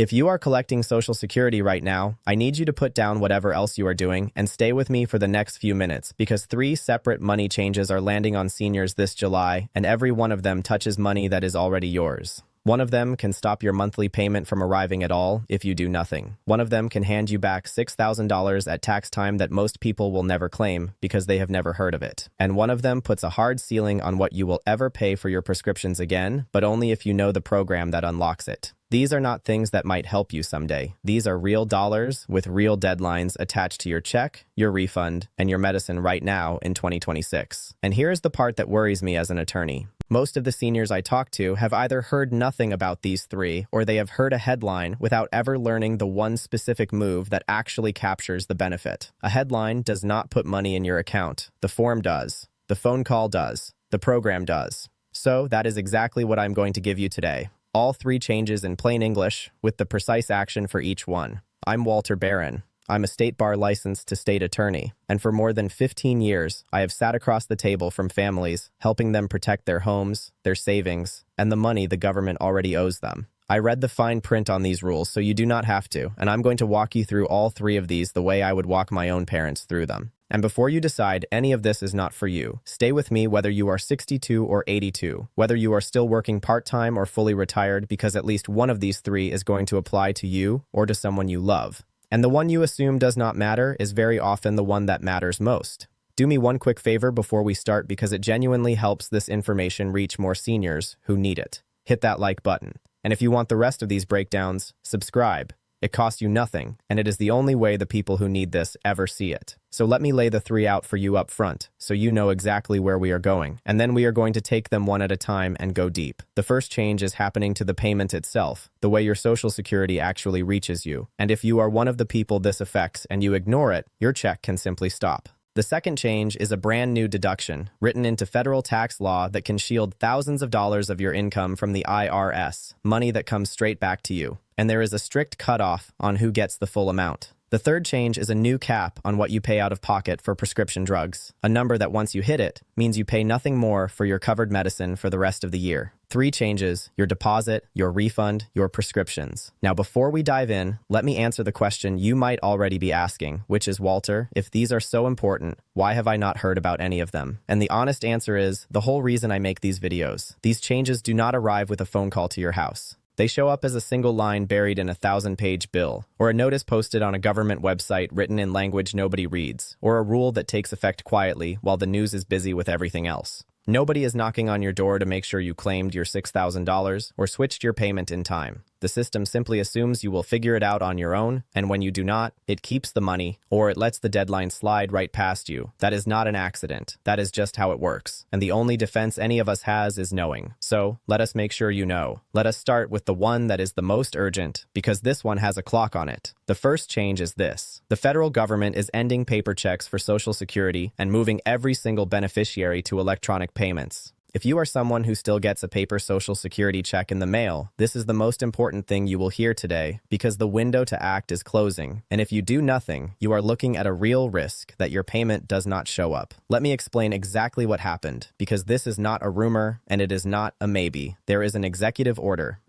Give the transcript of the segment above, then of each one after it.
If you are collecting Social Security right now, I need you to put down whatever else you are doing and stay with me for the next few minutes because 3 separate money changes are landing on seniors this July, and every one of them touches money that is already yours. One of them can stop your monthly payment from arriving at all if you do nothing. One of them can hand you back $6,000 at tax time that most people will never claim because they have never heard of it. And one of them puts a hard ceiling on what you will ever pay for your prescriptions again, but only if you know the program that unlocks it. These are not things that might help you someday. These are real dollars with real deadlines attached to your check, your refund, and your medicine right now in 2026. And here's the part that worries me as an attorney. Most of the seniors I talk to have either heard nothing about these 3 or they have heard a headline without ever learning the one specific move that actually captures the benefit. A headline does not put money in your account. The form does. The phone call does. The program does. So that is exactly what I'm going to give you today. All 3 changes in plain English with the precise action for each one. I'm Walter Barron. I'm a state bar licensed to state attorney, and for more than 15 years, I have sat across the table from families, helping them protect their homes, their savings, and the money the government already owes them. I read the fine print on these rules, so you do not have to, and I'm going to walk you through all 3 of these the way I would walk my own parents through them. And before you decide any of this is not for you, stay with me whether you are 62 or 82, whether you are still working part-time or fully retired, because at least one of these 3 is going to apply to you or to someone you love. And the one you assume does not matter is very often the one that matters most. Do me one quick favor before we start because it genuinely helps this information reach more seniors who need it. Hit that like button. And if you want the rest of these breakdowns, subscribe. It costs you nothing, and it is the only way the people who need this ever see it. So let me lay the 3 out for you up front, so you know exactly where we are going, and then we are going to take them one at a time and go deep. The first change is happening to the payment itself, the way your Social Security actually reaches you, and if you are one of the people this affects and you ignore it, your check can simply stop. The second change is a brand new deduction written into federal tax law that can shield thousands of dollars of your income from the IRS, money that comes straight back to you. And there is a strict cutoff on who gets the full amount. The third change is a new cap on what you pay out of pocket for prescription drugs, a number that once you hit it, means you pay nothing more for your covered medicine for the rest of the year. 3 changes: your deposit, your refund, your prescriptions. Now before we dive in, let me answer the question you might already be asking, which is, Walter, if these are so important, why have I not heard about any of them? And the honest answer is, the whole reason I make these videos. These changes do not arrive with a phone call to your house. They show up as a single line buried in a 1,000-page bill, or a notice posted on a government website written in language nobody reads, or a rule that takes effect quietly while the news is busy with everything else. Nobody is knocking on your door to make sure you claimed your $6,000 or switched your payment in time. The system simply assumes you will figure it out on your own, and when you do not, it keeps the money, or it lets the deadline slide right past you. That is not an accident. That is just how it works. And the only defense any of us has is knowing. So, let us make sure you know. Let us start with the one that is the most urgent, because this one has a clock on it. The first change is this. The federal government is ending paper checks for Social Security and moving every single beneficiary to electronic payments. If you are someone who still gets a paper Social Security check in the mail, this is the most important thing you will hear today because the window to act is closing. And if you do nothing, you are looking at a real risk that your payment does not show up. Let me explain exactly what happened because this is not a rumor and it is not a maybe. There is an Executive Order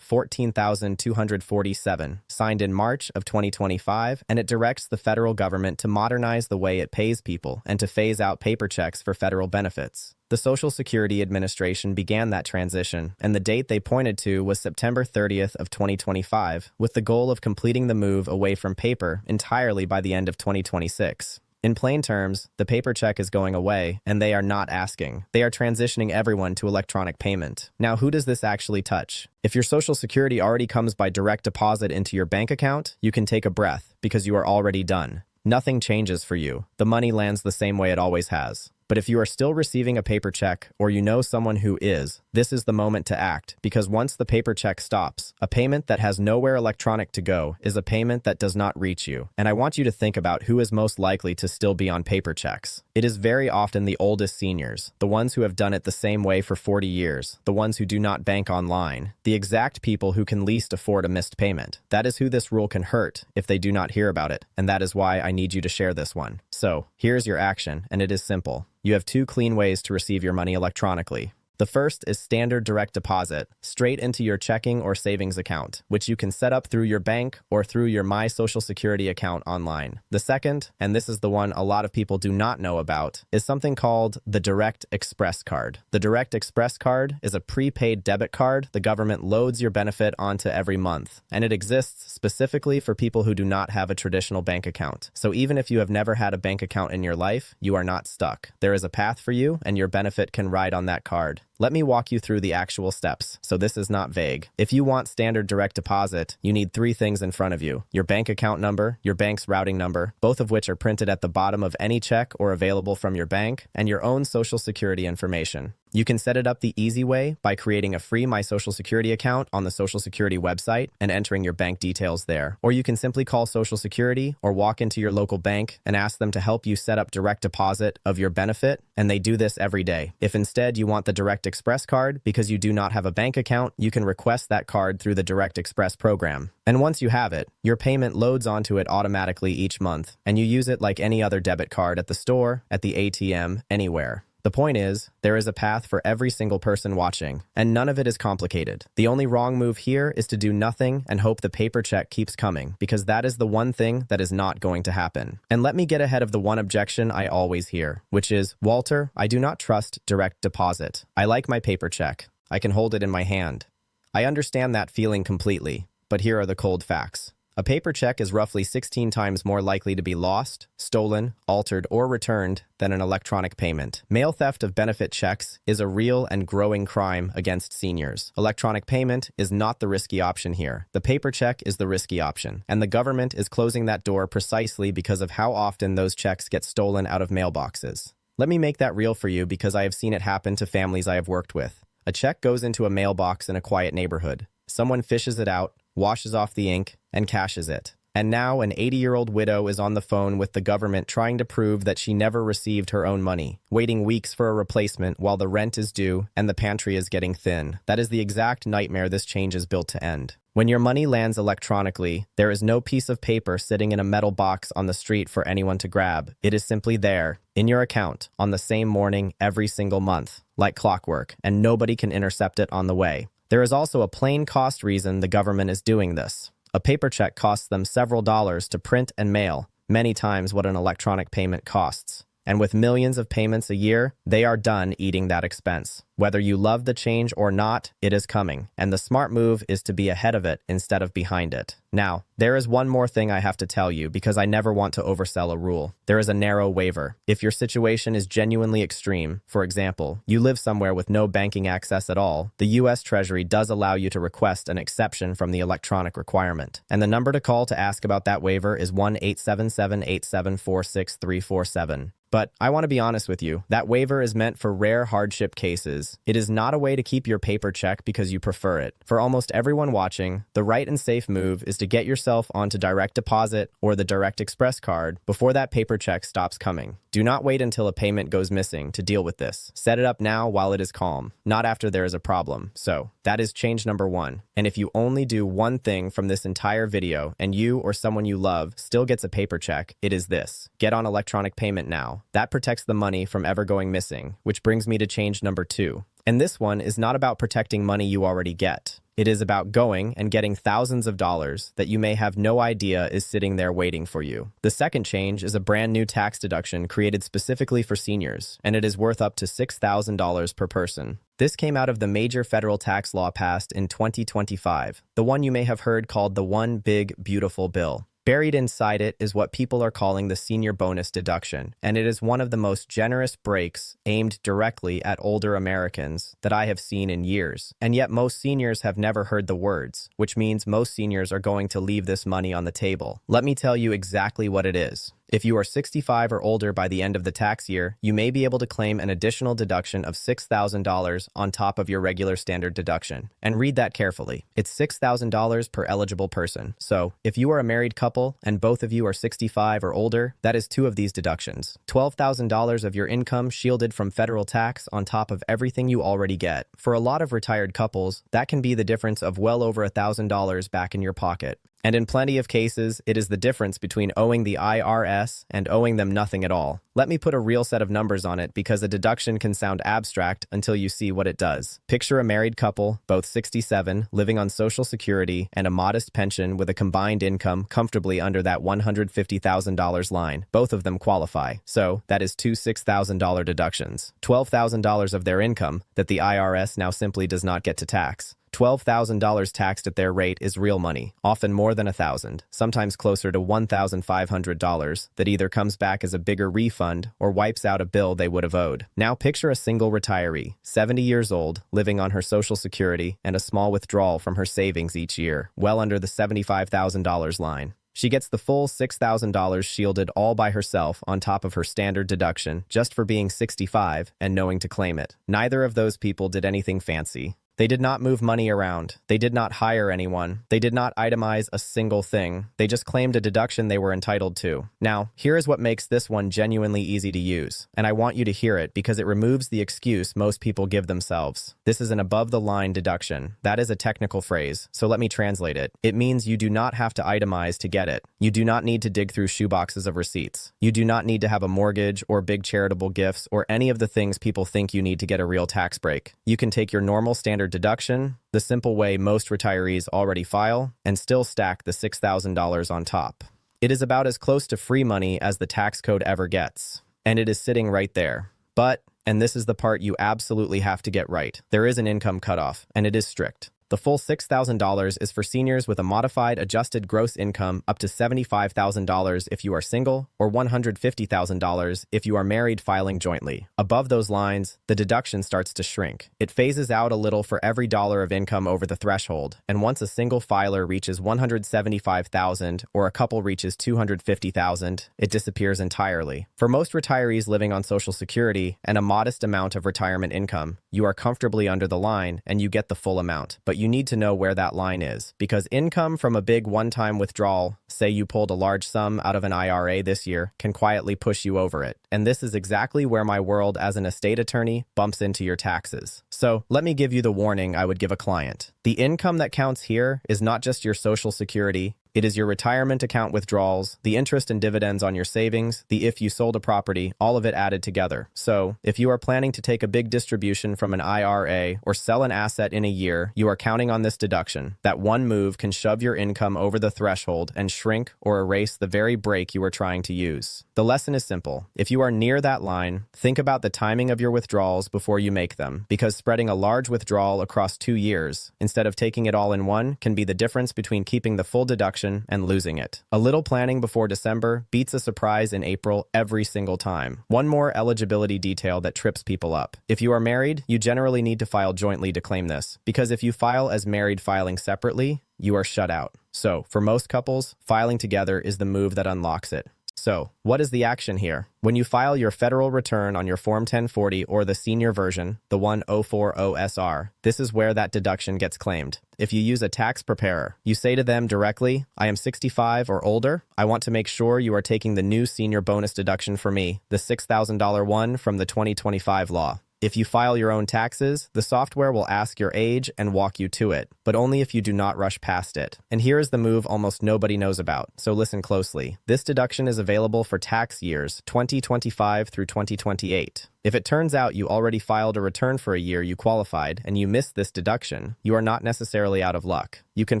14,247, signed in March of 2025, and it directs the federal government to modernize the way it pays people and to phase out paper checks for federal benefits. The Social Security Administration began that transition, and the date they pointed to was September 30th of 2025, with the goal of completing the move away from paper entirely by the end of 2026. In plain terms, the paper check is going away, and they are not asking. They are transitioning everyone to electronic payment. Now, who does this actually touch? If your Social Security already comes by direct deposit into your bank account, you can take a breath because you are already done. Nothing changes for you. The money lands the same way it always has. But if you are still receiving a paper check, or you know someone who is, this is the moment to act, because once the paper check stops, a payment that has nowhere electronic to go is a payment that does not reach you. And I want you to think about who is most likely to still be on paper checks. It is very often the oldest seniors, the ones who have done it the same way for 40 years, the ones who do not bank online, the exact people who can least afford a missed payment. That is who this rule can hurt if they do not hear about it, and that is why I need you to share this one. So, here's your action, and it is simple. You have 2 clean ways to receive your money electronically. The first is standard direct deposit, straight into your checking or savings account, which you can set up through your bank or through your My Social Security account online. The second, and this is the one a lot of people do not know about, is something called the Direct Express card. The Direct Express card is a prepaid debit card the government loads your benefit onto every month, and it exists specifically for people who do not have a traditional bank account. So even if you have never had a bank account in your life, you are not stuck. There is a path for you, and your benefit can ride on that card. Let me walk you through the actual steps, so this is not vague. If you want standard direct deposit, you need 3 things in front of you: your bank account number, your bank's routing number, both of which are printed at the bottom of any check or available from your bank, and your own Social Security information. You can set it up the easy way by creating a free My Social Security account on the Social Security website and entering your bank details there. Or you can simply call Social Security or walk into your local bank and ask them to help you set up direct deposit of your benefit, and they do this every day. If instead you want the Direct Express card because you do not have a bank account, you can request that card through the Direct Express program. And once you have it, your payment loads onto it automatically each month, and you use it like any other debit card at the store, at the ATM, anywhere. The point is, there is a path for every single person watching, and none of it is complicated. The only wrong move here is to do nothing and hope the paper check keeps coming, because that is the one thing that is not going to happen. And let me get ahead of the one objection I always hear, which is, Walter, I do not trust direct deposit. I like my paper check. I can hold it in my hand. I understand that feeling completely, but here are the cold facts. A paper check is roughly 16 times more likely to be lost, stolen, altered, or returned than an electronic payment. Mail theft of benefit checks is a real and growing crime against seniors. Electronic payment is not the risky option here. The paper check is the risky option, and the government is closing that door precisely because of how often those checks get stolen out of mailboxes. Let me make that real for you because I have seen it happen to families I have worked with. A check goes into a mailbox in a quiet neighborhood. Someone fishes it out, washes off the ink, and cashes it. And now an 80-year-old widow is on the phone with the government trying to prove that she never received her own money, waiting weeks for a replacement while the rent is due and the pantry is getting thin. That is the exact nightmare this change is built to end. When your money lands electronically, there is no piece of paper sitting in a metal box on the street for anyone to grab. It is simply there, in your account, on the same morning every single month, like clockwork, and nobody can intercept it on the way. There is also a plain cost reason the government is doing this. A paper check costs them several dollars to print and mail, many times what an electronic payment costs. And with millions of payments a year, they are done eating that expense. Whether you love the change or not, it is coming, and the smart move is to be ahead of it instead of behind it. Now, there is one more thing I have to tell you because I never want to oversell a rule. There is a narrow waiver. If your situation is genuinely extreme, for example, you live somewhere with no banking access at all, the U.S. Treasury does allow you to request an exception from the electronic requirement. And the number to call to ask about that waiver is 1-877-874-6347. But I want to be honest with you, that waiver is meant for rare hardship cases. It is not a way to keep your paper check because you prefer it. For almost everyone watching, the right and safe move is to get yourself onto direct deposit or the Direct Express card before that paper check stops coming. Do not wait until a payment goes missing to deal with this. Set it up now while it is calm, not after there is a problem. So, that is change number 1. And if you only do one thing from this entire video and you or someone you love still gets a paper check, it is this. Get on electronic payment now. That protects the money from ever going missing, which brings me to change number 2. And this one is not about protecting money you already get. It is about going and getting thousands of dollars that you may have no idea is sitting there waiting for you. The second change is a brand new tax deduction created specifically for seniors, and it is worth up to $6,000 per person. This came out of the major federal tax law passed in 2025, the one you may have heard called the One Big Beautiful Bill. Buried inside it is what people are calling the senior bonus deduction, and it is one of the most generous breaks aimed directly at older Americans that I have seen in years. And yet most seniors have never heard the words, which means most seniors are going to leave this money on the table. Let me tell you exactly what it is. If you are 65 or older by the end of the tax year, you may be able to claim an additional deduction of $6,000 on top of your regular standard deduction. And read that carefully. It's $6,000 per eligible person. So, if you are a married couple and both of you are 65 or older, that is 2 of these deductions. $12,000 of your income shielded from federal tax on top of everything you already get. For a lot of retired couples, that can be the difference of well over $1,000 back in your pocket. And in plenty of cases, it is the difference between owing the IRS and owing them nothing at all. Let me put a real set of numbers on it because a deduction can sound abstract until you see what it does. Picture a married couple, both 67, living on Social Security and a modest pension with a combined income comfortably under that $150,000 line. Both of them qualify. So, that is two $6,000 deductions. $12,000 of their income that the IRS now simply does not get to tax. $12,000 taxed at their rate is real money, often more than $1,000, sometimes closer to $1,500, that either comes back as a bigger refund or wipes out a bill they would have owed. Now picture a single retiree, 70 years old, living on her Social Security and a small withdrawal from her savings each year, well under the $75,000 line. She gets the full $6,000 shielded all by herself on top of her standard deduction just for being 65 and knowing to claim it. Neither of those people did anything fancy. They did not move money around. They did not hire anyone. They did not itemize a single thing. They just claimed a deduction they were entitled to. Now, here is what makes this one genuinely easy to use, and I want you to hear it because it removes the excuse most people give themselves. This is an above-the-line deduction. That is a technical phrase, so let me translate it. It means you do not have to itemize to get it. You do not need to dig through shoeboxes of receipts. You do not need to have a mortgage or big charitable gifts or any of the things people think you need to get a real tax break. You can take your normal standard deduction, the simple way most retirees already file, and still stack the $6,000 on top. It is about as close to free money as the tax code ever gets, and it is sitting right there. But, and this is the part you absolutely have to get right, there is an income cutoff, and it is strict. The full $6,000 is for seniors with a modified adjusted gross income up to $75,000 if you are single, or $150,000 if you are married filing jointly. Above those lines, the deduction starts to shrink. It phases out a little for every dollar of income over the threshold, and once a single filer reaches $175,000 or a couple reaches $250,000, it disappears entirely. For most retirees living on Social Security and a modest amount of retirement income, you are comfortably under the line and you get the full amount. But you need to know where that line is, because income from a big one-time withdrawal, say you pulled a large sum out of an IRA this year, can quietly push you over it. And this is exactly where my world as an estate attorney bumps into your taxes. So let me give you the warning I would give a client. The income that counts here is not just your Social Security. It is your retirement account withdrawals, the interest and dividends on your savings, the if you sold a property, all of it added together. So, if you are planning to take a big distribution from an IRA or sell an asset in a year, you are counting on this deduction. That one move can shove your income over the threshold and shrink or erase the very break you are trying to use. The lesson is simple. If you are near that line, think about the timing of your withdrawals before you make them, because spreading a large withdrawal across 2 years, instead of taking it all in one, can be the difference between keeping the full deduction and losing it. A little planning before December beats a surprise in April every single time. One more eligibility detail that trips people up. If you are married, you generally need to file jointly to claim this, because if you file as married filing separately, you are shut out. So, for most couples, filing together is the move that unlocks it. So, what is the action here? When you file your federal return on your Form 1040 or the senior version, the 1040SR, this is where that deduction gets claimed. If you use a tax preparer, you say to them directly, I am 65 or older. I want to make sure you are taking the new senior bonus deduction for me, the $6,000 one from the 2025 law. If you file your own taxes, the software will ask your age and walk you to it, but only if you do not rush past it. And here is the move almost nobody knows about, so listen closely. This deduction is available for tax years 2025 through 2028. If it turns out you already filed a return for a year you qualified and you missed this deduction, you are not necessarily out of luck. You can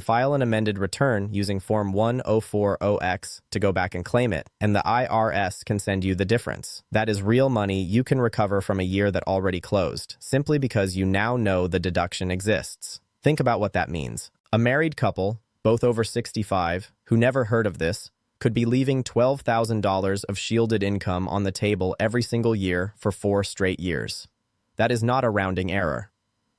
file an amended return using Form 1040X to go back and claim it, and the IRS can send you the difference. That is real money you can recover from a year that already closed, simply because you now know the deduction exists. Think about what that means. A married couple, both over 65, who never heard of this, could be leaving $12,000 of shielded income on the table every single year for 4 straight years. That is not a rounding error.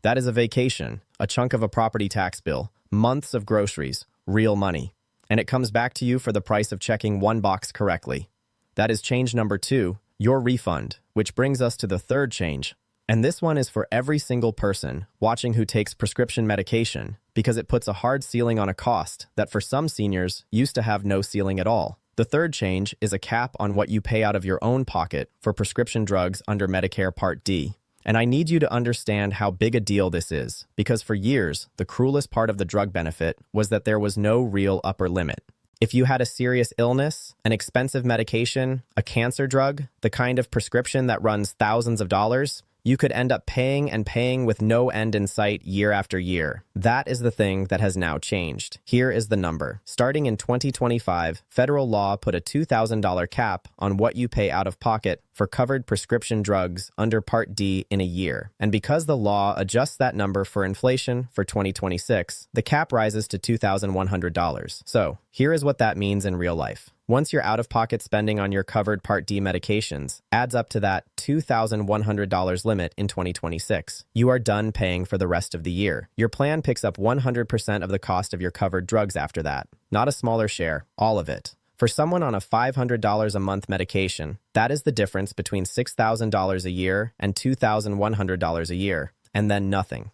That is a vacation, a chunk of a property tax bill, months of groceries, real money. And it comes back to you for the price of checking one box correctly. That is change number 2, your refund, which brings us to the third change. And this one is for every single person watching who takes prescription medication, because it puts a hard ceiling on a cost that for some seniors used to have no ceiling at all. The third change is a cap on what you pay out of your own pocket for prescription drugs under Medicare Part D. And I need you to understand how big a deal this is, because for years, the cruelest part of the drug benefit was that there was no real upper limit. If you had a serious illness, an expensive medication, a cancer drug, the kind of prescription that runs thousands of dollars, you could end up paying and paying with no end in sight year after year. That is the thing that has now changed. Here is the number. Starting in 2025, federal law put a $2,000 cap on what you pay out of pocket for covered prescription drugs under Part D in a year. And because the law adjusts that number for inflation for 2026, the cap rises to $2,100. So, here is what that means in real life. Once your out-of-pocket spending on your covered Part D medications adds up to that $2,100 limit in 2026, you are done paying for the rest of the year. Your plan picks up 100% of the cost of your covered drugs after that. Not a smaller share, all of it. For someone on a $500 a month medication, that is the difference between $6,000 a year and $2,100 a year, and then nothing.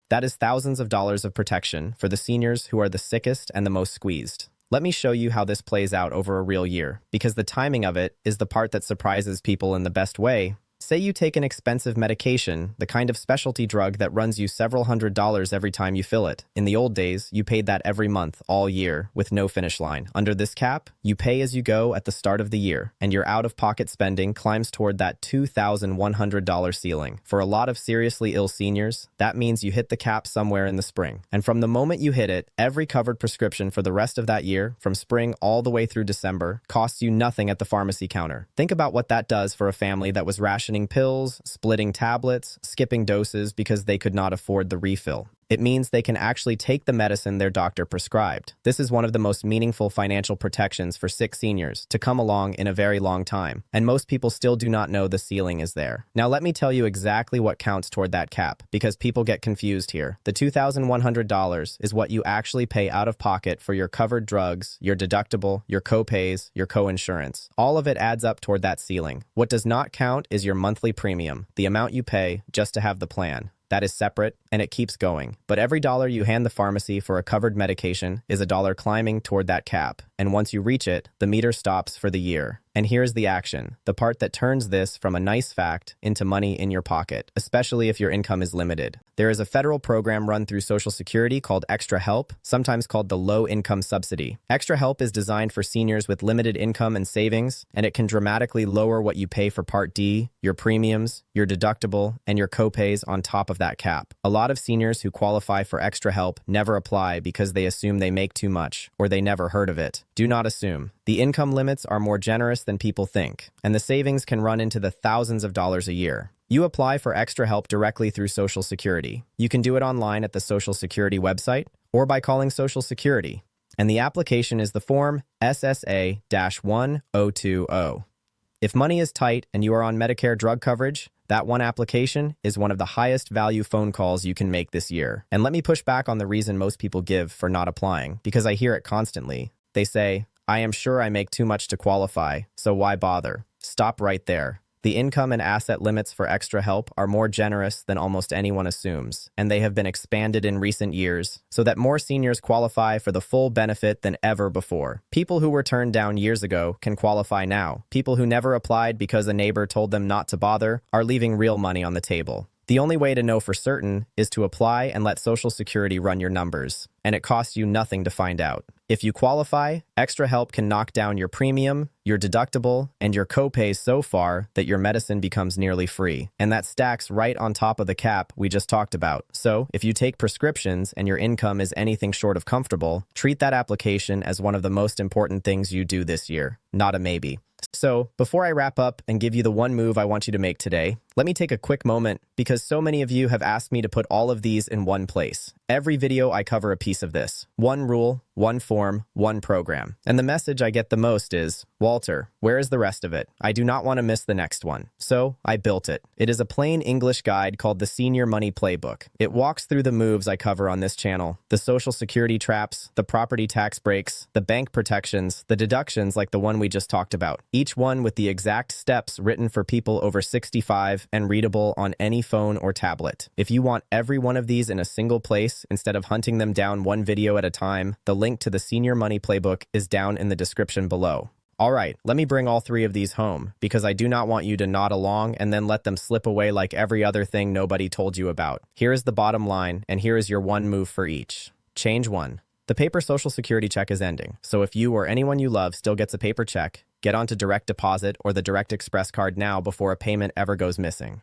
That is thousands of dollars of protection for the seniors who are the sickest and the most squeezed. Let me show you how this plays out over a real year, because the timing of it is the part that surprises people in the best way. Say you take an expensive medication, the kind of specialty drug that runs you several $100s every time you fill it. In the old days, you paid that every month, all year, with no finish line. Under this cap, you pay as you go at the start of the year, and your out-of-pocket spending climbs toward that $2,100 ceiling. For a lot of seriously ill seniors, that means you hit the cap somewhere in the spring. And from the moment you hit it, every covered prescription for the rest of that year, from spring all the way through December, costs you nothing at the pharmacy counter. Think about what that does for a family that was rationing pills, splitting tablets, skipping doses because they could not afford the refill. It means they can actually take the medicine their doctor prescribed. This is one of the most meaningful financial protections for sick seniors to come along in a very long time, and most people still do not know the ceiling is there. Now let me tell you exactly what counts toward that cap, because people get confused here. The $2,100 is what you actually pay out of pocket for your covered drugs, your deductible, your co-pays, your co-insurance. All of it adds up toward that ceiling. What does not count is your monthly premium, the amount you pay just to have the plan. That is separate, and it keeps going. But every dollar you hand the pharmacy for a covered medication is a dollar climbing toward that cap. And once you reach it, the meter stops for the year. And here's the action, the part that turns this from a nice fact into money in your pocket, especially if your income is limited. There is a federal program run through Social Security called Extra Help, sometimes called the Low Income Subsidy. Extra Help is designed for seniors with limited income and savings, and it can dramatically lower what you pay for Part D, your premiums, your deductible, and your co-pays on top of that cap. A lot of seniors who qualify for Extra Help never apply because they assume they make too much, or they never heard of it. Do not assume. The income limits are more generous than people think, and the savings can run into the thousands of dollars a year. You apply for Extra Help directly through Social Security. You can do it online at the Social Security website or by calling Social Security. And the application is the form SSA-1020. If money is tight and you are on Medicare drug coverage, that one application is one of the highest value phone calls you can make this year. And let me push back on the reason most people give for not applying, because I hear it constantly. They say, I am sure I make too much to qualify, so why bother? Stop right there. The income and asset limits for Extra Help are more generous than almost anyone assumes, and they have been expanded in recent years so that more seniors qualify for the full benefit than ever before. People who were turned down years ago can qualify now. People who never applied because a neighbor told them not to bother are leaving real money on the table. The only way to know for certain is to apply and let Social Security run your numbers, and it costs you nothing to find out. If you qualify, Extra Help can knock down your premium, your deductible, and your copay so far that your medicine becomes nearly free. And that stacks right on top of the cap we just talked about. So, if you take prescriptions and your income is anything short of comfortable, treat that application as one of the most important things you do this year, not a maybe. So, before I wrap up and give you the one move I want you to make today, let me take a quick moment because so many of you have asked me to put all of these in one place. Every video I cover a piece of this. One rule, one form, one program. And the message I get the most is, Walter, where is the rest of it? I do not want to miss the next one. So, I built it. It is a plain English guide called the Senior Money Playbook. It walks through the moves I cover on this channel, the Social Security traps, the property tax breaks, the bank protections, the deductions like the one we just talked about. Each one with the exact steps written for people over 65 and readable on any phone or tablet. If you want every one of these in a single place, instead of hunting them down one video at a time, the link to the Senior Money Playbook is down in the description below. All right, let me bring all three of these home, because I do not want you to nod along and then let them slip away like every other thing nobody told you about. Here is the bottom line, and here is your one move for each. Change 1. The paper Social Security check is ending, so if you or anyone you love still gets a paper check, get onto direct deposit or the Direct Express card now before a payment ever goes missing.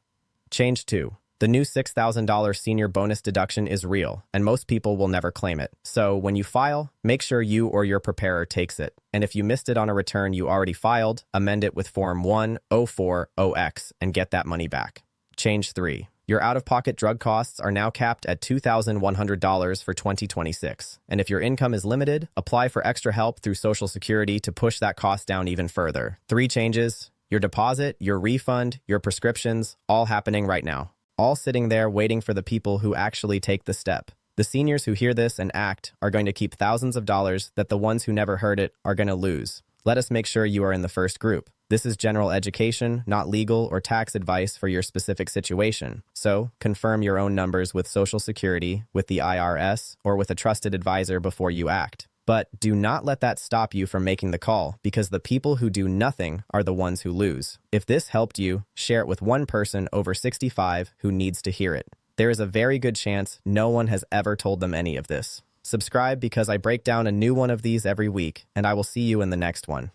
Change 2. The new $6,000 senior bonus deduction is real, and most people will never claim it. So when you file, make sure you or your preparer takes it. And if you missed it on a return you already filed, amend it with Form 1040X and get that money back. Change 3. Your out-of-pocket drug costs are now capped at $2,100 for 2026. And if your income is limited, apply for extra help through Social Security to push that cost down even further. 3 changes: your deposit, your refund, your prescriptions, all happening right now. All sitting there waiting for the people who actually take the step. The seniors who hear this and act are going to keep thousands of dollars that the ones who never heard it are going to lose. Let us make sure you are in the first group. This is general education, not legal or tax advice for your specific situation. So, confirm your own numbers with Social Security, with the IRS, or with a trusted advisor before you act. But do not let that stop you from making the call, because the people who do nothing are the ones who lose. If this helped you, share it with one person over 65 who needs to hear it. There is a very good chance no one has ever told them any of this. Subscribe, because I break down a new one of these every week, and I will see you in the next one.